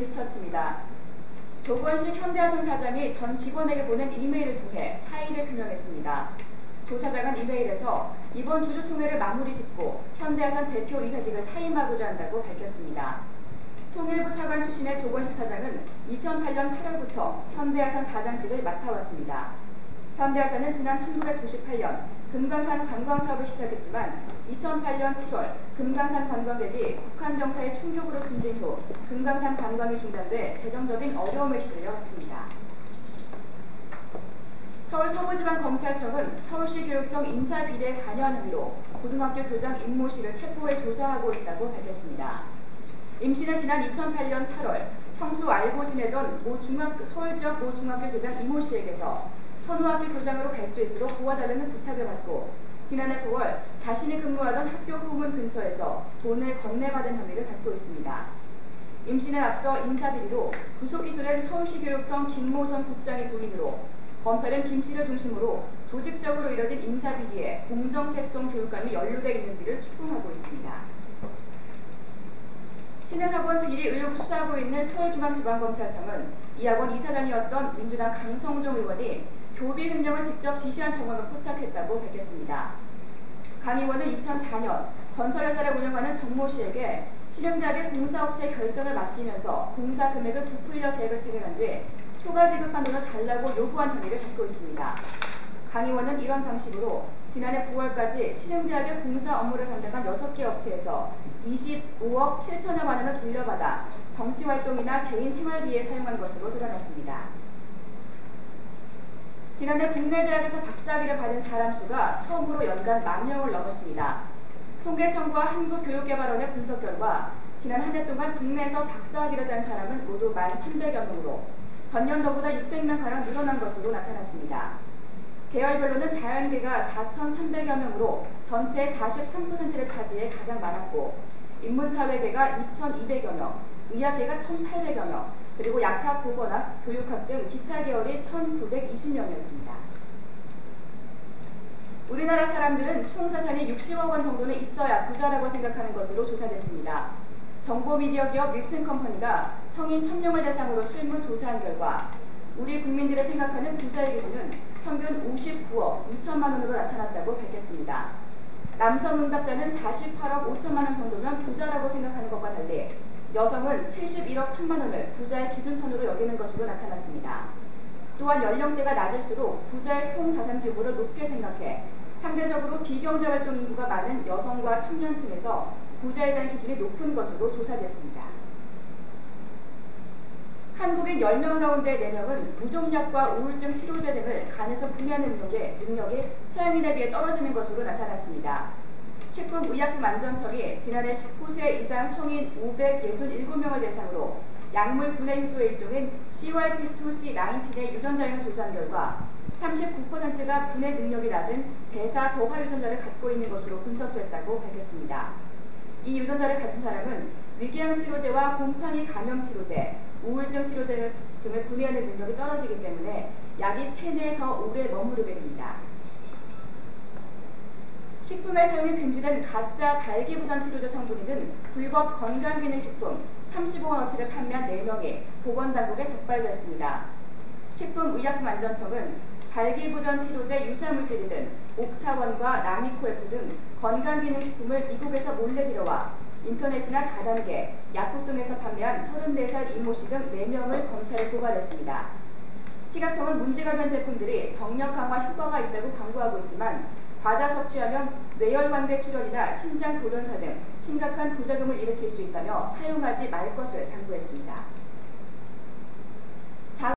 뉴스터치입니다. 조건식 현대화성 사장이 전 직원에게 보낸 이메일을 통해 사의를 표명했습니다. 조 사장은 이메일에서 이번 주주총회를 마무리 짓고 현대화성 대표이사직을 사임하고자 한다고 밝혔습니다. 통일부 차관 출신의 조건식 사장은 2008년 8월부터 현대화성 사장직을 맡아왔습니다. 현대화성은 지난 1998년 금강산 관광사업을 시작했지만 2008년 7월 금강산 관광객이 북한 병사의 총격으로 숨진 후 금강산 관광이 중단돼 재정적인 어려움을 시달려 왔습니다. 서울 서부지방검찰청은 서울시 교육청 인사비리에 관여한 혐의로 고등학교 교장 임모 씨를 체포해 조사하고 있다고 밝혔습니다. 임 씨는 지난 2008년 8월 평소 알고 지내던 서울 지역 모 중학교 교장 이모 씨에게서 선호학교 교장으로 갈 수 있도록 도와달라는 부탁을 받고 지난해 9월 자신이 근무하던 학교 후문 근처에서 돈을 건네받은 혐의를 받고 있습니다. 임 씨는 앞서 인사비리로 구속 기소된 서울시 교육청 김모 전 국장의 부인으로 검찰은 김 씨를 중심으로 조직적으로 이뤄진 인사비리에 공정택정 교육감이 연루돼 있는지를 추궁하고 있습니다. 신흥학원 비리 의혹 수사하고 있는 서울중앙지방검찰청은 이 학원 이사장이었던 민주당 강성종 의원이 교비 횡령을 직접 지시한 정황을 포착했다고 밝혔습니다. 강 의원은 2004년 건설회사를 운영하는 정모 씨에게 신흥대학의 공사업체 결정을 맡기면서 공사 금액을 부풀려 계획을 체결한 뒤 초과 지급한 돈을 달라고 요구한 혐의를 받고 있습니다. 강 의원은 이런 방식으로 지난해 9월까지 신흥대학의 공사 업무를 담당한 6개 업체에서 25억 7천여만 원을 돌려받아 정치활동이나 개인 생활비에 사용한 것으로 드러났습니다. 지난해 국내 대학에서 박사학위를 받은 사람 수가 처음으로 연간 10,000명을 넘었습니다. 통계청과 한국교육개발원의 분석 결과 지난 한 해 동안 국내에서 박사학위를 딴 사람은 모두 1,300여 명으로 전년도보다 600명가량 늘어난 것으로 나타났습니다. 계열별로는 자연계가 4,300여 명으로 전체의 43%를 차지해 가장 많았고 인문사회계가 2,200여 명, 의학계가 1,800여 명, 그리고 약학, 보건학, 교육학 등 기타 계열이 1,920명이었습니다. 우리나라 사람들은 총 자산이 60억 원 정도는 있어야 부자라고 생각하는 것으로 조사됐습니다. 정보미디어 기업 윌슨컴퍼니가 성인 1,000명을 대상으로 설문조사한 결과 우리 국민들의 생각하는 부자의 기준은 평균 59억 2천만 원으로 나타났다고 밝혔습니다. 남성 응답자는 48억 5천만 원 정도면 부자라고 생각하는 것과 달리 여성은 71억 1천만 원을 부자의 기준선으로 여기는 것으로 나타났습니다. 또한 연령대가 낮을수록 부자의 총 자산 규모를 높게 생각해 상대적으로 비경제활동 인구가 많은 여성과 청년층에서 부자에 대한 기준이 높은 것으로 조사됐습니다. 한국인 10명 가운데 4명은 무좀약과 우울증 치료제 등을 간에서 분해하는 능력이 서양인에 비해 떨어지는 것으로 나타났습니다. 식품의약품안전청이 지난해 19세 이상 성인 567명을 대상으로 약물 분해 효소의 일종인 CYP2C19의 유전자를 조사한 결과 39%가 분해 능력이 낮은 대사 저하 유전자를 갖고 있는 것으로 분석됐다고 밝혔습니다. 이 유전자를 가진 사람은 위궤양 치료제와 곰팡이 감염 치료제, 우울증 치료제 등을 분해하는 능력이 떨어지기 때문에 약이 체내에 더 오래 머무르게 됩니다. 식품에 사용이 금지된 가짜 발기부전 치료제 성분이 든 불법 건강기능식품 35원어치를 판매한 4명이 보건당국에 적발됐습니다. 식품의약품안전청은 발기부전 치료제 유사물질이 든 옥타원과 나미코F 등 건강기능식품을 미국에서 몰래 들여와 인터넷이나 다단계, 약국 등에서 판매한 34살 이모 씨 등 4명을 검찰에 고발했습니다. 시각청은 문제가 된 제품들이 정력 강화 효과가 있다고 광고하고 있지만 과다 섭취하면 뇌혈관계 출혈이나 심장 돌연사 등 심각한 부작용을 일으킬 수 있다며 사용하지 말 것을 당부했습니다.